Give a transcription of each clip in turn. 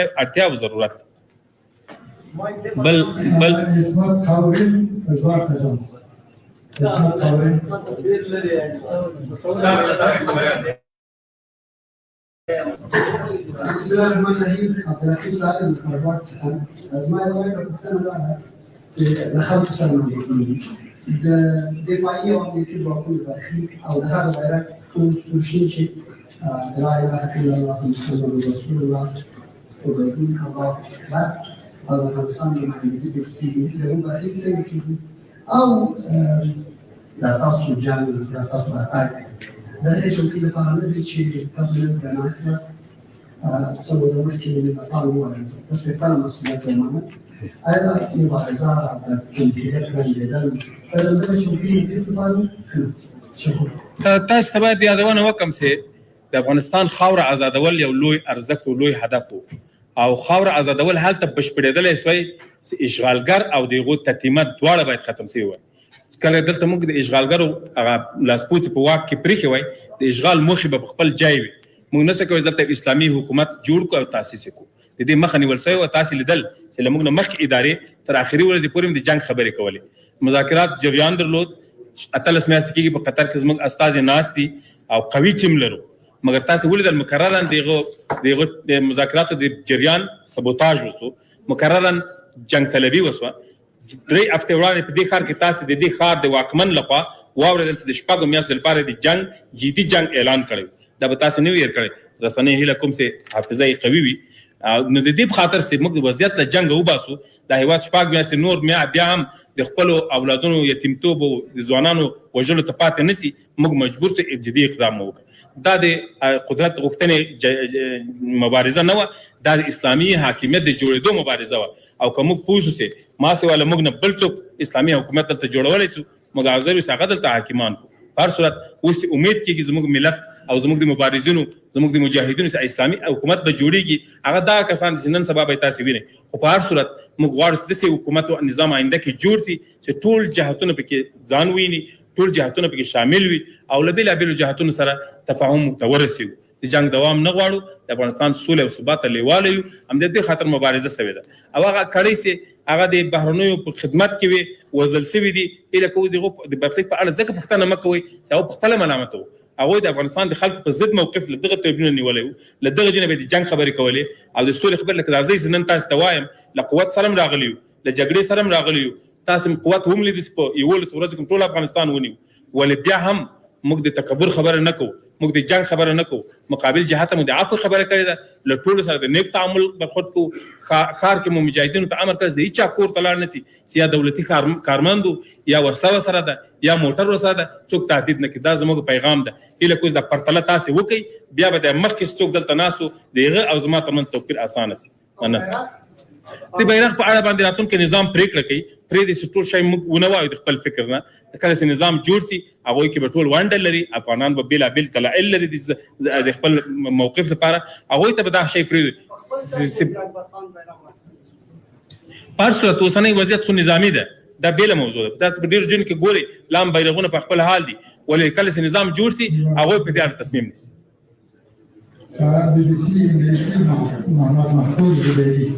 اړتیا او ضرورت. بل عصمت خاورین ژواک اجانس عصمت خاورین بسم الله الرحمن الرحیم. عبدالرحیم سالم ژواک څخه زما یوه پوښتنه دا ده چې د خلکو سره ملګري د دفاعي او امنیتي ځواکونو برخلیک او د هغه بیرغ ټول سور شین چې لا اله الا الله محمد رسول الله وګورئ الله اکبر او د افغانستان د امنیتي برخلیک د هغو برخلیک څنګه کېږي او د ستاسو جنګ د ستاسو راتګ د هغې چوکۍ لپاره نه دی چې تاسو نن پرې ناست یاست. څه موده مخکې مې لپاره وویل تاسو یې خپله مسؤلیت ومنه. آیا دا مبارزه د جمهوریت رنګېدل د دغه چوکۍ دې لپاره شکر. تاسو ته باید یادونه وکړم چې د افغانستان خاوره ازادول یو لوی ارزښت او لوی هدف و او خاوره ازادول هلته بشپړېدلی سوی چې اشغالګر او د هغو تتیمت دواړه باید ختم سوي وای. کله دلته موږ د اشغالګرو هغه لاسپوڅې په واک کې پرېښې وای د اشغال موخې به په خپل ځای وي. موږ نشو کولی دلته اسلامي حکومت جوړ کړو او تاسیس یې کړو. د دې مخه نیول سوی وه. تاسې لیدل چې له موږ نه مخکې ادارې تر آخري ورځې پورې د جنګ خبرې کولې. مذاکرات جریان درلود. 18 میاشتې کېږي په قطر کې زموږ استازي ناست دي او قوي ټیم لرو. مګر تاسې ولیدل مکررا د مذاکراتو د جریان سبوتاژ وسو. مکررا جنګ طلبي وسوه. 3 هفتې وړاندې په دې ښار کې تاسې د دې ښار د واکمن لخوا واورېدل چې د 6 میاشتو لپاره د جنګ جدي جنګ اعلان کړی. دا به تاسې نه وي هېر کړی. رسنۍ هیله کوم چې حافظه یې قوي وي. نو د دې په خاطر چې موږ د وضعیت له جنګه وباسو دا هېواد 6 میاشتې نور بیا هم د خپلو اولادونو یتیمتوب او د ځوانانو وژلو ته پاتې نه سي. موږ مجبور چې جدي اقدام وکړو. دا د قدرت غوښتنې مبارزه نه وه. دا د اسلامي حاکمیت د جوړېدو مبارزه وه. او که موږ پوه شو چې ما سواله موږ نه بل څوک اسلامي حکومت دلته جوړولی شو موږ حاضر یو چې هغه دلته حاکمان کړو. په هر صورت اوس امید کېږي زموږ ملت او زموږ د مبارزینو زموږ د مجاهدینو چې اسلامي حکومت به جوړېږي هغه دا کسان چې نن سبا به یې تاسې وینئ. خو په هر صورت موږ غواړو چې داسې حکومت او نظام آینده کې جوړ شي چې ټول جهتونه پکې ځان وویني ټول جهتونه پکې شامل وي او له بېلابېلو جهتونو سره تفاهم ته ورسېږو. د جنګ دوام نه غواړو. د افغانستان سوله او ثبات ته لیواله یو. همدې خاطر مبارزه سوې ده. او هغه کړۍ چې هغه د بهرنیو په خدمت کې وي وژل سوي دي هیله کوو د هغو د برخلیک په اړه ځکه پوښتنه مه کوئ چې هغوی پخپله ملامته وو. هغوی د افغانستان د خلکو په ضد موقف له دغه تربیونه نیولی وو. له دغه جنه به د جنګ خبرې کولې او د سولې خبرې لکه راځئ چې نن تاسو ته وایم له قوت سره هم راغلي یو له جګړې سره هم راغلي یو. تاسو هم قوت هم لیدئ چې په 11 ورځو کې ټول افغانستان ونیو. ولې بیا هم موږ د تکبر خبره نه کوو. موږ د جنګ خبره نه کوو. مقابل جهت ته مو د عفو خبره کړې ده. له ټولو سره د نیک تعامل برخورد کوو. ښار کې مو مجاهدینو ته امر کړی د هېچا کور ته لاړ نه سي چې یا دولتي کارمند یا وسله ورسره ده یا موټر ورسره ده څوک تهدید نه کړي. دا زموږ پیغام ده. هیله کوو دا پرتله تاسې وکړئ. بیا به د مخکې څوک دلته ناست و د هغه او زما ترمنځ توپیر اسانه سي. د بیرغ په اړه باندې راتلونکی نظام پرېکړه کوي. پرېږدي چې ټول شی موږ ونه وایو د خپل فکر نه. کله چې نظام جوړ سي هغوی کې به ټول ونډه لري. افغانان به بېلابېل دلایل لري د خپل موقف لپاره. هغوی ته به دا شی پرېږدي. په هر صورت اوسنی وضعیت خو نظامي ده. دا بېله موضوع ده. دا په ډېرو ځایونو کې ګورئ لام بیرغونه په خپل حال دي. ولې کله چې نظام جوړ سي هغوی په دې اړه تصمیم نیسي. BBC انګلیسي محمد محفوظ زبیدي.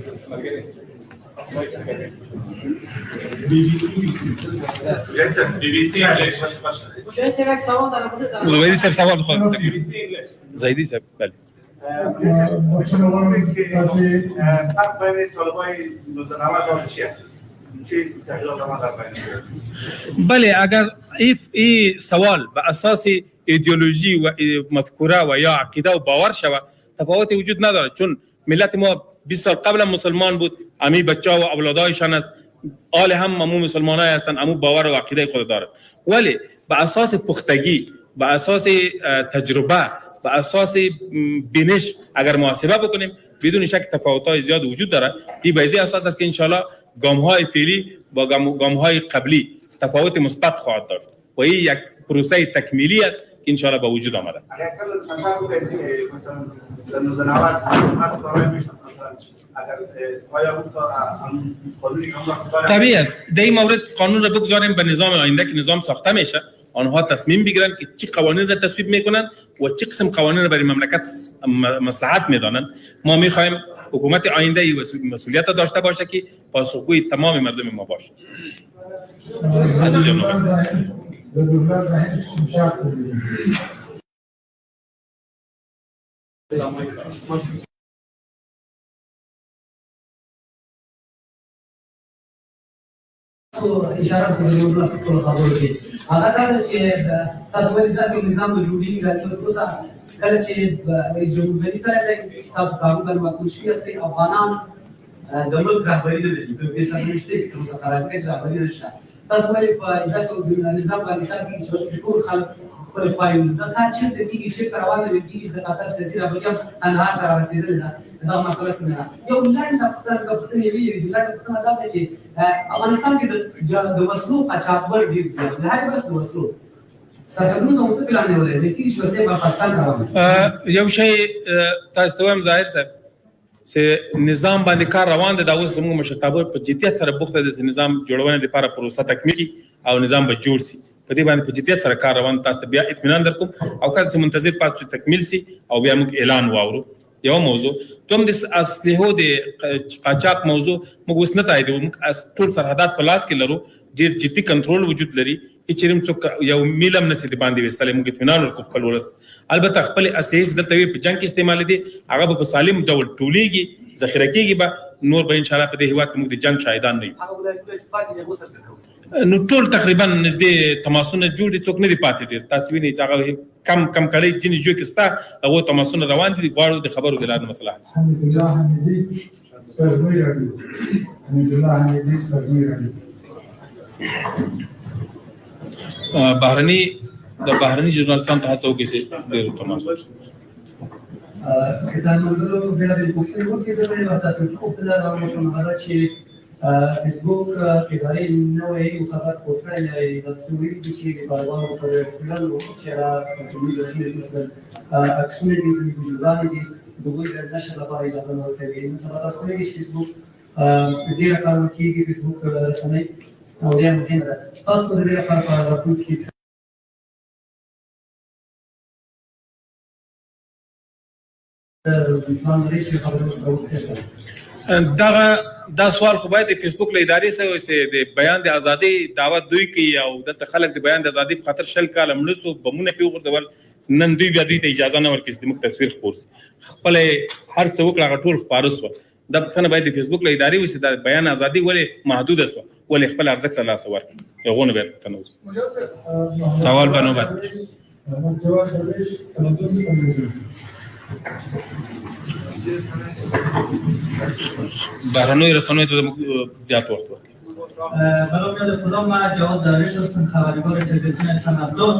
زبیدي صاحب سوال خود زیدی صاحب بله. بخښنه غواړم تاسې فرق بین طالبای 1990 و چی است؟ چی تغییرات آمد در بین؟ بله اگر این سوال به اساس ایدئولوژی و مفکوره و یا عقیده و باور شود تفاوتی وجود نداره. چون ملت ما 20 سال قبل مسلمان بود. امی بچه و اولادایشان است. آل هم امو مسلمانای هستند. امو باور و عقیده خود داره. ولی به اساس پختگی به اساس تجربه به اساس بینش اگر محاسبه بکنیم بدون شک تفاوت‌های زیاد وجود داره. این به اساس است که انشالله گام‌های فعلی با گام‌های قبلی تفاوت مثبت خواهد داشت و این یک پروسه تکمیلی است که انشالله به وجود آمده. اگر کل شنبه بودید مثلا در 1990 هر کاری میشد اگر آیا بود قانونی هم طبیعی است. در این مورد قانون را بگذاریم به نظام آینده که نظام ساخته میشه آنها تصمیم بگیرن که چه قوانین را تصویب میکنن و چه قسم قوانین را برای مملکت مصلحت میدانن. ما میخوایم حکومت آینده ای مسئولیت داشته باشه که پاسخگوی تمام مردم ما باشه. دولت ذهن شمشک بودیم. اشاره کوي نو ټول خبرو کې هغه دا چې تاسو ولې داسې نظام جوړیږي راځي اوس کله چې رئیس جمهور کله تاسو قانون باندې معقول شي چې افغانان د ملک رهبري نه لري په دې سره نشته چې اوس قرارداد رهبري نشته تاسو ولې په داسې نظام باندې تاسو چې ټول خلک خپل پایونه دا کار چې د دې چې روانه دي چې خاطر سیاسي رهبري انها تر رسیدل دا مسله څنګه یو لاندې تاسو په دې ویلي د لاندې څه دا چې افغانستان کې د وسلو قاچاقبر ډیر زیات دی هر وخت وسلو سرحدونه هم څه پلان نه لري چې وسلې په پاکستان روانه یو شی تاسو ته هم ظاهر صاحب چې نظام باندې کار روان دی دا اوس زموږ مشرتابه په جدیت سره بوخته د نظام جوړونې لپاره پروسه تکمیلي او نظام به جوړ شي په دې باندې په جدیت سره کار روان تاسو ته بیا اطمینان درکوم او کله چې منتظر پاتې تکمیل شي او بیا موږ اعلان واورو یو موضوع تم د اصلي د قاچاق موضوع موږ اوس نه تاییدو موږ ټول سرحدات په لاس کې لرو ډېر جدي کنټرول وجود لري چې چیرې څوک یو میلم نشي د باندې وستلې موږ اطمینان ورکو خپل ولس البته خپل اصلي دلته په جنگ کې استعمال دي هغه په سالم ډول ټولېږي ذخیره کېږي به نور به ان شاء الله په دې هیواد کې موږ د جنگ شاهدان نه یو نو ټول تقریبا نږدې تماسونه جوړ دي څوک نه دي پاتې دي تاسو وینئ چې هغه کم کړي چې جو کې ستا هغه تماسونه روان دي غواړو د خبرو د لاره مسله حمید الله حمیدی سپرموی راډیو حمید الله حمیدی سپرموی راډیو بهرني ژورنالستانو ته هڅه وکړي چې ډېر تماس که ځانګړو بیلابیل پوښتنې وکړي زه به تاسو ته پوښتنه راوړم هغه چې فیسبوک ادارې نوې خبر خپور کړی د سویل د چې کاروبار پر خپل چې را ټولنیز رسمي مثلا عکسونه دي چې وجودان دي دغه د نشر لپاره اجازه نه ورکوي نو سبا تاسو کولی شئ فیسبوک ډیر کار کوي فیسبوک رسنۍ او ډیر مهم ده تاسو د دې لپاره کار وکړئ پلان لري چې خبرونه سره وکړي دا سوال خو باید د فیسبوک له ادارې سره وسه د بیان د ازادي دعوت دوی کوي او د خلک د بیان د ازادي په خاطر شل کال ملسو بمونه پیو غردول نن دوی بیا دوی ته اجازه نه ورکړي چې موږ تصویر خپور خپل هر څه وکړه ټول خبرو سو د خنه باید د فیسبوک له ادارې وسه د بیان ازادي ولې محدود سو ولې خپل ارزښت له لاس ورکړي یو غونه به تنوس سوال باندې بعد جواب درکړئ بهرنوي رسانه‌ای ته زیات وخت ورکړي برای خودم من جواد داریوش هستم خبرنگار تلویزیون تمدن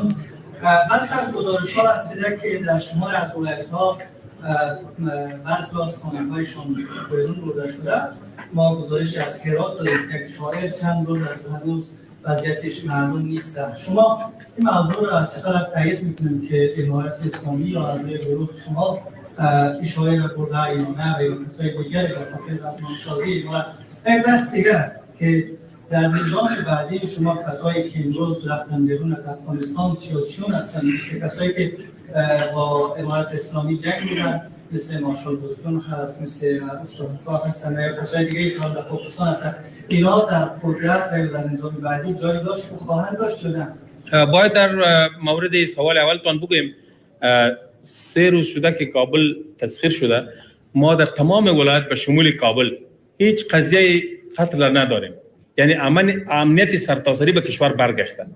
برخی از گزارش‌ها رسیده که در شمال از ولایت‌ها برخی از خانه‌هایشان پایزون برده شده ما گزارش از هرات داریم که شاعر چند روز از هنوز وضعیتش معلوم نیست شما این موضوع را چقدر تایید می‌کنید که امارت اسلامی یا اعضای گروه شما این شاعر را برده یا نه یا کسای دیگری به خاطر رسانه‌سازی امارت یک بحث دیگر که در نظام بعدی شما کسایی که امروز رفتن بیرون از افغانستان سیاسیون هستند مثل کسایی که با امارت اسلامی جنگ میدن مثل مارشال دوستون هست مثل استاد هستن یا کسای دیگه که در پاکستان هستن اینا در قدرت و در نظام بعدی جای داشت و خواهند داشت یا نه؟ باید در مورد سوال اولتان بگویم 3 روز شده که کابل تسخیر شده ما در تمام ولایت به شمول کابل هیچ قضیه قتل نداریم یعنی امنیت سرتاسری به کشور برگشته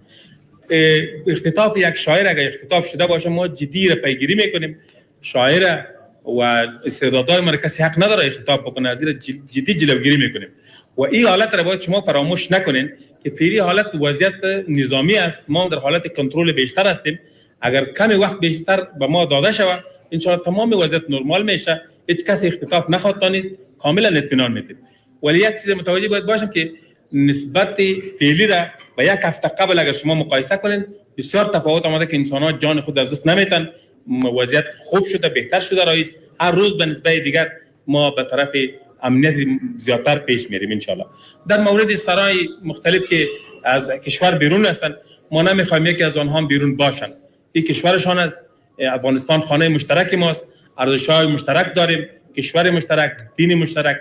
اختطاف یک شاعر اگر اختطاف شده باشه ما جدی را پیگیری میکنیم شاعر و استعدادهای ما کسی حق نداره اختطاف بکنه از زیر جدی جلوگیری میکنیم و این حالت را باید شما فراموش نکنین که فعلی حالت وضعیت نظامی است ما در حالت کنترل بیشتر هستیم اگر کمی وقت بیشتر به ما داده شود ان شاء الله تمام وضعیت نرمال میشه هیچ کسی اختطاف نخواهد دانست کاملا اطمینان میدیم ولی یک چیز متوجه باید باشم که نسبت فعلی را با یک هفته قبل اگر شما مقایسه کنین بسیار تفاوت آمده که انسان‌ها جان خود از دست نمیتن وضعیت خوب شده بهتر شده رئیس هر روز به نسبت دیگر ما به طرف امنیت زیادتر پیش میریم ان شاء الله در مورد سرای مختلف که از کشور بیرون هستند ما نمیخوایم یکی از آنها بیرون باشند این کشورشان است افغانستان خانه مشترک ماست ارزش‌های مشترک داریم کشور مشترک، دین مشترک،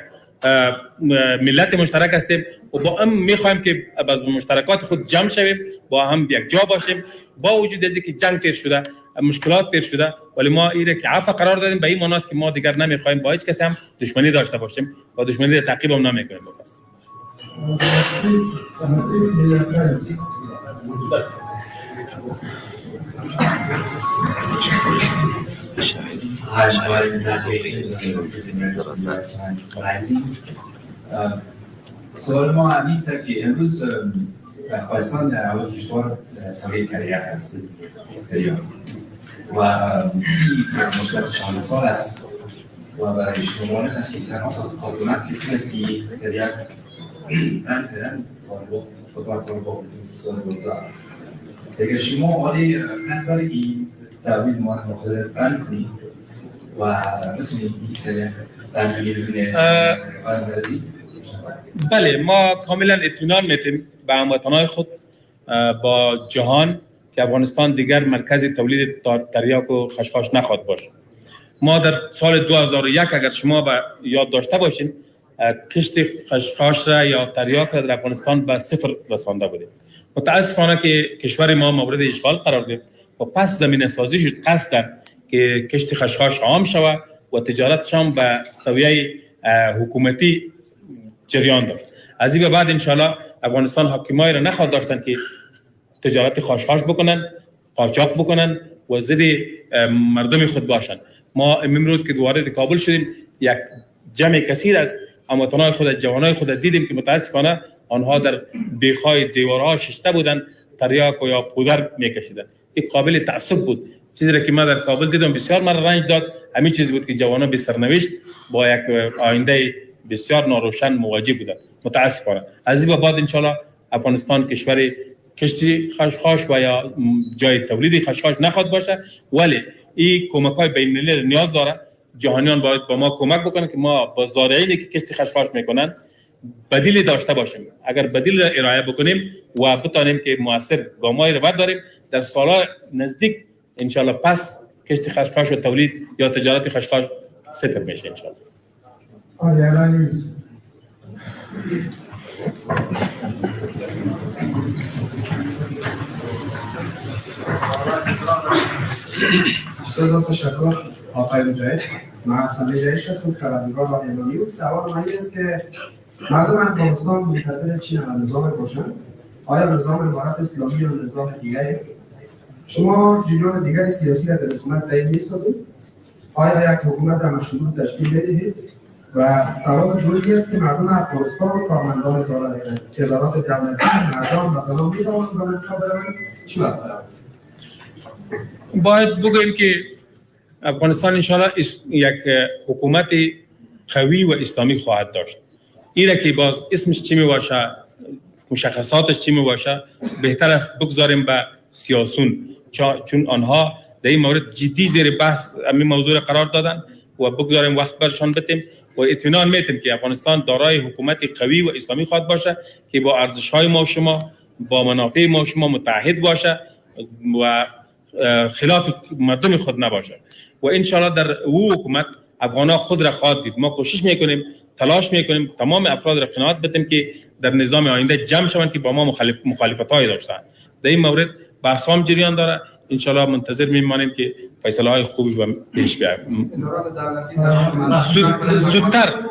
ملت مشترک هستیم و با هم میخوایم که از مشترکات خود جمع شویم، با هم یک جا باشیم. با وجود از اینکه جنگ تیر شده، مشکلات تیر شده، ولی ما ایره که عفو قرار دادیم. به این معنی است که ما دیگر نمیخوایم با هیچ کسی هم دشمنی داشته باشیم و دشمنی تعقیب هم نمیکنیم با کسی. سوال ما همیست که امروز در پاکستان در اول کشور تولید کریه هست و این مشکلات 40 سال است و برای شما مهم است که تنها حکومت که تونستی کریه بند کردن طالبان خدمت طالبان بسیار بزرگ. اگر شما آلی 5 سالی که تولید مواد مختلف بند کنید و میتونید این کریه بند بگیرید بله، ما کاملا اطمینان میتیم به هموطنان خود با جهان که افغانستان دیگر مرکز تولید تریاک و خشخاش نخواهد باشه. ما در سال 2001 اگر شما به یاد داشته باشین کشت خشخاش را یا تریاک را در افغانستان به صفر رسانده بودیم. متاسفانه که کشور ما مورد اشغال قرار گرفت و پس زمینه سازی شد قصد که کشت خشخاش عام شود و تجارتش هم به سویه حکومتی جریان داشت. از این به بعد انشالله افغانستان حاکمایی را نخواهد داشتن که تجارت خشخاش بکنن، قاچاق بکنن و ضد مردم خود باشن. ما امروز که وارد کابل شدیم یک جمع کثیر از هموطنان خود، جوانای خود دیدیم که متاسفانه آنها در بیخای دیوارها ششته بودن، تریاک و یا پودر میکشیدن. این قابل تعصب بود. چیزی را که ما در کابل دیدم بسیار من رنج داد. همین چیز بود که جوانان به سرنوشت با یک آینده بسیار ناروشن مواجه بودن. متاسفانه از این به بعد انشالله افغانستان کشور کشتی خشخاش و یا جای تولید خشخاش نخواهد باشه، ولی این کمک‌های بین‌المللی نیاز داره. جهانیان باید با ما کمک بکنن که ما با زارعینی که کشتی خشخاش میکنن بدیلی داشته باشیم. اگر بدیل را ارائه بکنیم و بتانیم که مؤثر گامایی را برداریم، در سال‌های نزدیک انشالله پس کشتی خشخاش و تولید یا تجارت خشخاش صفر میشه انشالله. بسیار تشکر آقای مجاهد. من حسن جایش هستم، خبرنگار رادیو نیوز. سوال من است که مردم افغانستان منتظر چی نظام باشن؟ آیا نظام امارت اسلامی یا نظام دیگری؟ شما جریان دیگری سیاسی را در حکومت ضعیف می‌سازید؟ آیا یک حکومت را مشروط تشکیل بدهید؟ و سوال دومی است که مردم افغانستان کارمندان ادارات دولتی، مردم و زنان می‌توانند به انتخاب بروند؟ چی باید بگوییم که افغانستان انشاءالله یک حکومت قوی و اسلامی خواهد داشت. ایره که باز اسمش چی می باشه، مشخصاتش چی می باشه، بهتر است بگذاریم به سیاسون، چون آنها در این مورد جدی زیر بحث همین موضوع را قرار دادن و بگذاریم وقت برشان بدیم و اطمینان میتیم که افغانستان دارای حکومت قوی و اسلامی خواهد باشه که با ارزش‌های ما شما، با منافع ما شما متحد باشه و خلاف مردم خود نباشه و انشاءالله در او حکومت افغان‌ها خود را خواهد دید. ما کوشش میکنیم، تلاش میکنیم تمام افراد را قناعت بدیم که در نظام آینده جمع شوند که با ما مخالفت‌های داشتن. در این مورد بحث هم جریان داره. انشاءالله منتظر میمانیم که فیصله‌های خوبی به پیش بیاید.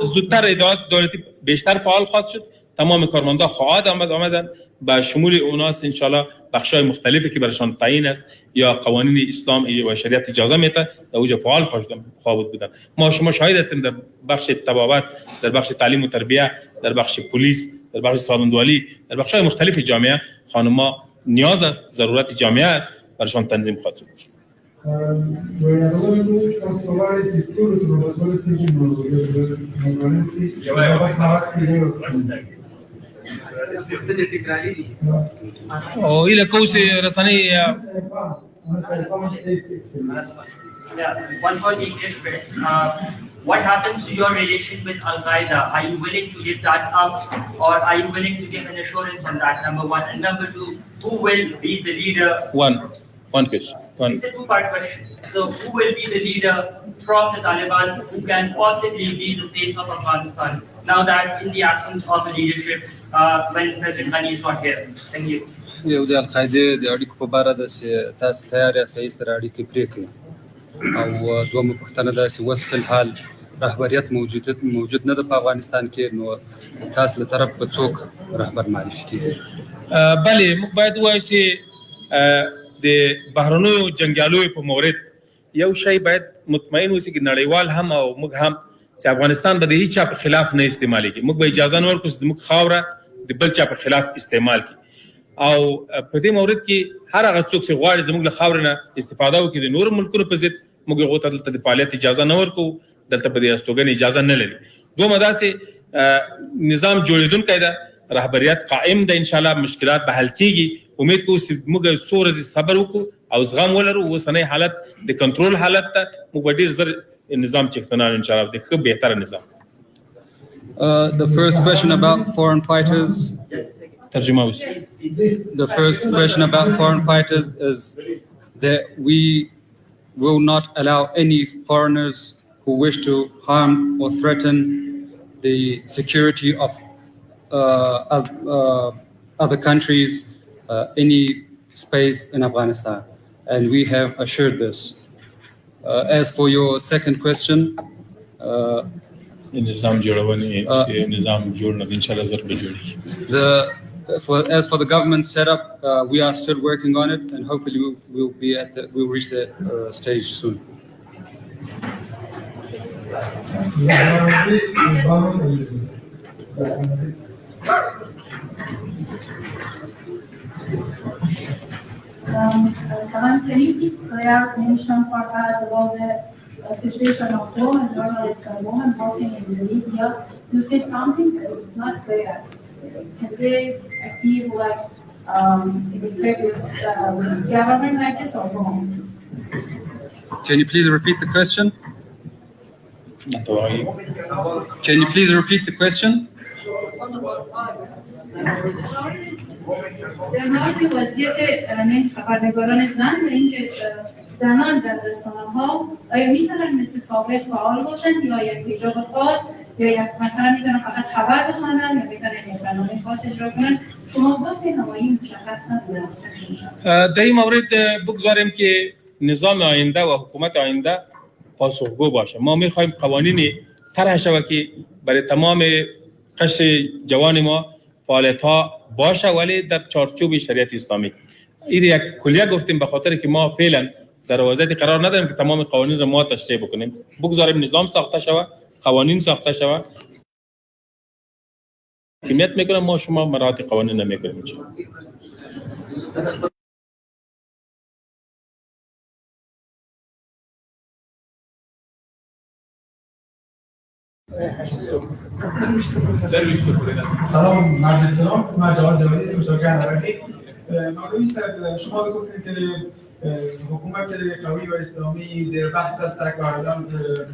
زودتر ادارات دولتی بیشتر فعال خواهد شد. تمام کارمندان خواهد آمدن به شمول اوناست انشاءالله بخشای مختلفی که برشان تعیین است یا قوانین اسلام و شریعت اجازه میده در اوج فعال خواهد بودن. ما شما شاهد هستیم در بخش طبابت، در بخش تعلیم و تربیت، در بخش پلیس، در بخش سالمندوالی، در بخشای مختلف جامعه خانم‌ها نیاز است، ضرورت جامعه است، برشان تنظیم خواهد شد. او الى كوسي رساني one more English first. What happens to your relation with Al Qaeda? Are you willing to give that up, or are you willing to give an assurance on that? Number one, and number two, who will be the leader? One question. It's a two-part question. So, who will be the leader from the Taliban who can possibly be the face of Afghanistan now that in the absence of the leadership when President Ghani is not here? Thank you. یو د القاعده د اړیکو په اړه د تاسو تیار یاست سره اړیکې پرې کړئ او دومره پوښتنه ده چې اوس په حال رهبریت موجود نه ده په افغانستان کې نو تاسو له طرف په څوک رهبر معرفي کیږي بله موږ باید ووایو چې د بهرنیو جنګیالیو په مورد یو شی باید مطمئن اوسي چې نړیوال هم او موږ هم چې افغانستان به د هیڅ چا په خلاف نه استعمالېږي موږ به اجازه نه ورکړو چې موږ خاوره د بل چا په خلاف استعمال کړي او په دې مورد کې هر هغه څوک چې غواړي زموږ له خاورې نه استفاده وکړي د نورو ملکونو په ضد موږ هغو ته دلته د فعالیت اجازه نه ورکوو دلته په دې استوګنې اجازه نه لري دومره داسې نظام جوړېدونکی ده رهبریت قائم ده انشاءالله مشکلات به حل کېږي امید کوو چې موږ څو ورځې صبر وکړو او زغم ولرو اوسنی حالت د کنټرول حالت ته موږ به ډېر زر نظام چښتنان انشاءالله د ښه بهتره نظام The first question about foreign fighters. ترجمه وشي The first question about foreign fighters is that we will not allow any foreigners who wish to harm or threaten the security of other countries, any space in Afghanistan. And we have assured this. As for your second question, نظام جوړونې نظام جوړ نه انشاءالله زر به جوړېږي As for the government setup, we are still working on it, and hopefully we'll reach that stage soon. Saman, can you please clear out information for us about the situation of women, journalists and women working in the media? You say something that is not clear. Can they achieve like in the previous government like this or wrong? Can you please repeat the question? Can you please repeat the question? در مورد وضعیت خبرنگاران زن و اینکه زنان در رسانه‌ها آیا میتونن مثل سابق فعال باشن یا یک حجاب خاص یا یک مثلا میتونن فقط خبر بخونن یا میتونن یک برنامه خاص اجرا کنن شما گفتین اما این مشخص نبوده در این مورد بگذاریم که نظام آینده و حکومت آینده پاسخگو باشه ما میخوایم قوانینی طرح شود که برای تمام قشر جوان ما فعالیت ها باشه ولی در چارچوب شریعت اسلامی این یک کلیه گفتیم به خاطر که ما فعلا در وضعیت قرار نداریم که تمام قوانین را ما تشریح بکنیم بگذاریم نظام ساخته شود قوانین ساخته شود حکمیت میکنم ما شما مراعات قوانین نمیکنیم سلام مرد احترام من جواد جوادی هستم شوکه عربی مقامی صاحب شما گفتید که حکومت قوی و اسلامی زیر بحث است که الان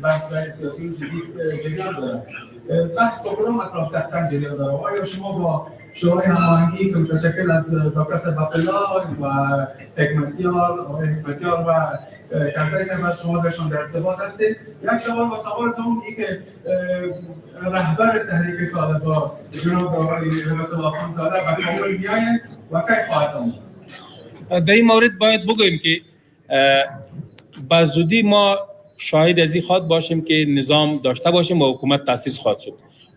بحث و سیاسی جدید جریان داره بحث با کدام اطراف تحتاج جریان داره آیا شما با شورای هماهنگی که متشکل از دکتر صفاق‌الله و حکمتیار و کارزای صاحب از شما درشان در ارتباط هستید یک سوال و سوال دوم این که رهبر تحریک طالبان جناب آقای رحمت الله خانزاده به کابل میآید و کی خواهد آمد در این مورد باید بگوییم که به زودی ما شاهد از این خواهد باشیم که نظام داشته باشیم و حکومت تأسیس خواهد شد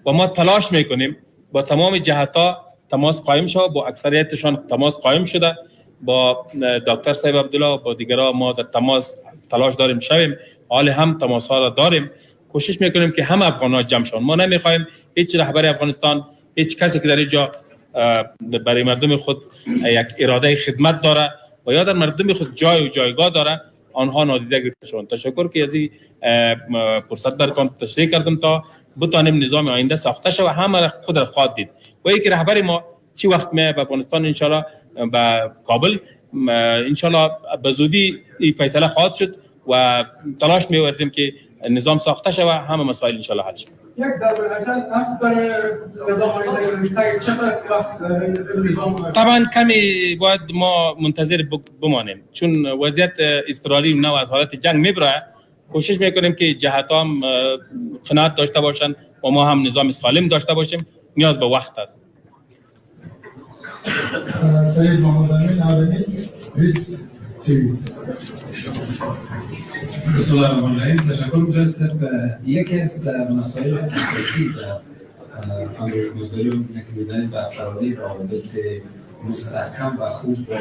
و ما تلاش میکنیم با تمام جهت‌ها تماس قائم شود با اکثریتشان تماس قائم شده با دکتر صاحب عبدالله با دیگران ما در تماس تلاش داریم شویم حال هم تماس ها را داریم کوشش میکنیم که همه افغان‌ها جمع شوند ما نمیخوایم هیچ رهبر افغانستان هیچ کسی که در اینجا برای مردم خود یک اراده خدمت داره و یا در مردم خود جای و جایگاه داره آنها نادیده گرفته شوند تشکر که از این فرصت براتون تشریح کردم تا بتوانیم نظام آینده ساخته شود و همه خود را خواهد دید و اینکه رهبر ما چی وقت می به افغانستان ان شاء الله به کابل ان شاء الله به زودی این فیصله خواهد شد و تلاش می‌ورزیم که نظام ساخته شود همه مسائل ان شاء الله حل شود یک ضرب الاجل است برای نظام آینده چقدر وقت نظام طبعا کمی باید ما منتظر بمانیم، چون وضعیت اضطراری نو از حالت جنگ میبره. کوشش میکنیم که جهات هم قناعت داشته باشند و ما هم نظام سالم داشته باشیم. نیاز به وقت است. سید محمد امین عالمی رئیس تیوی. بسم الله الرحمن الرحیم. تشکر مجدد صاحب. یکی از مسائل اساسی در امر مداری نکردن و فراری روابط مستحکم و خوب با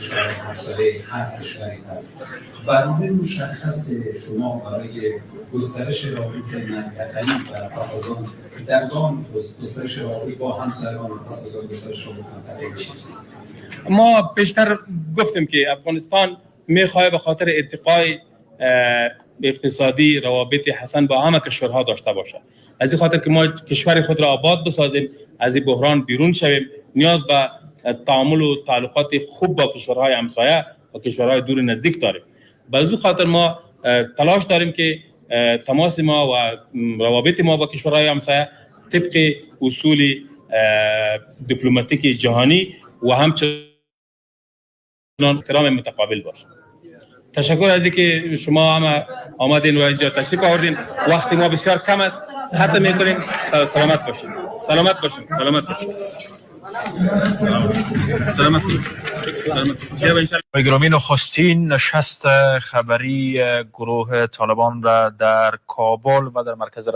کشورهای همسایه هر کشوری هست. برنامه مشخص شما برای گسترش روابط منطقه‌ای و پس از آن در دام گسترش روابط با همسایگان و پس از آن گسترش روابط منطقه‌ای چیست؟ ما پیشتر گفتیم که افغانستان میخواد به خاطر ارتقای اقتصادی روابط حسن با همه کشورها داشته باشه. از این خاطر که ما کشور خود را آباد بسازیم، از این بحران بیرون شویم، نیاز به تعامل و تعلقات خوب با کشورهای همسایه و کشورهای دور نزدیک داریم. به این خاطر ما تلاش داریم که تماس ما و روابط ما با کشورهای همسایه طبق اصول دیپلماتیک جهانی و همچنان احترام متقابل باشه. تشکر از اینکه شما هم آمدین و اینجا تشریف آوردین. وقت ما بسیار کم است. ختم می‌کنیم. سلامت باشید. سلامت باشید. سلامت باشید. سلامت باشید. گرامی، نخستین نشست خبری گروه طالبان را در کابل و در مرکز